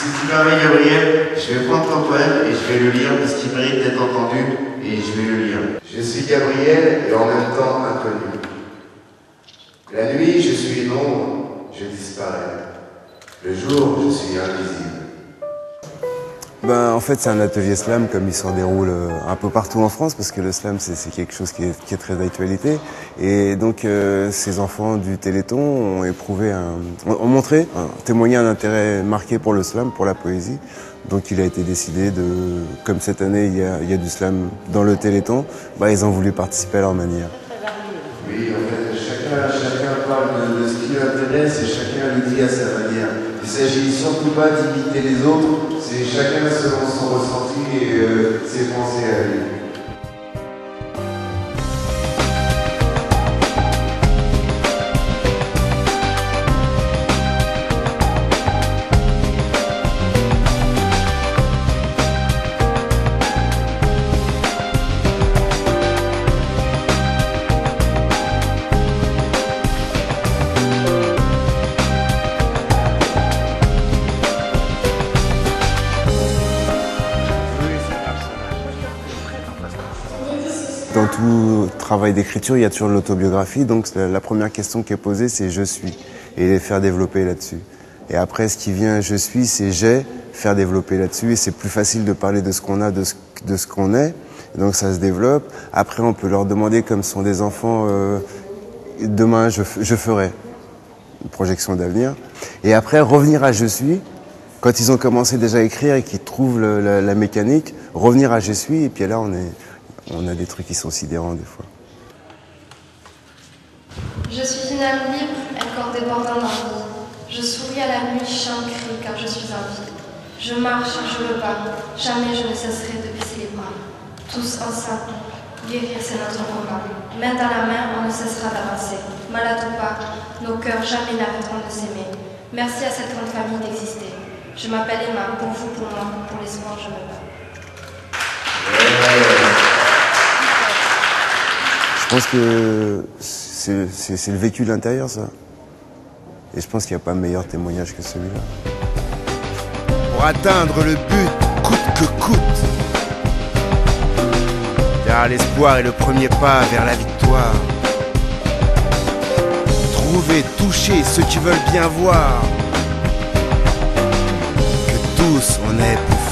tu permets, Gabriel, je vais prendre ton poème et je vais le lire parce qu'il mérite d'être entendu et je vais le lire. Je suis Gabriel et en même temps inconnu. La nuit, je suis une ombre, je disparais. Le jour, je suis invisible. En fait, c'est un atelier slam comme il s'en déroule un peu partout en France parce que le slam, c'est quelque chose qui est très d'actualité. Et donc, ces enfants du Téléthon ont montré, témoigné un intérêt marqué pour le slam, pour la poésie. Donc, il a été décidé comme cette année, il y a du slam dans le Téléthon, ils ont voulu participer à leur manière. Oui, en fait, chacun parle de ce qui l'intéresse et chacun le dit à sa manière. Il ne s'agit surtout pas d'imiter les autres, c'est chacun selon son ressenti et ses pensées à lui. Dans tout travail d'écriture, il y a toujours l'autobiographie. Donc la première question qui est posée, c'est « je suis » et les faire développer là-dessus. Et après, ce qui vient « je suis », c'est « j'ai », faire développer là-dessus. Et c'est plus facile de parler de ce qu'on a, de ce qu'on est. Et donc ça se développe. Après, on peut leur demander, comme ce sont des enfants, demain, je ferai. Une projection d'avenir. Et après, revenir à « je suis ». Quand ils ont commencé déjà à écrire et qu'ils trouvent la mécanique, revenir à « je suis ». Et puis là, on a des trucs qui sont sidérants des fois. Je suis une âme libre, un corps débordant d'envie. Je souris à la nuit, chante, crie, car je suis en vie. Je marche, je me bats, jamais je ne cesserai de baisser les bras. Tous ensemble, guérir c'est notre combat. Main dans la main, on ne cessera d'avancer. Malade ou pas, nos cœurs jamais n'arrêteront de s'aimer. Merci à cette grande famille d'exister. Je m'appelle Emma, pour vous, pour moi, pour l'espoir, je me bats. Je pense que c'est le vécu de l'intérieur, ça. Et je pense qu'il n'y a pas meilleur témoignage que celui-là. Pour atteindre le but, coûte que coûte. Car l'espoir est le premier pas vers la victoire. Trouver, toucher ceux qui veulent bien voir. Que tous on est pour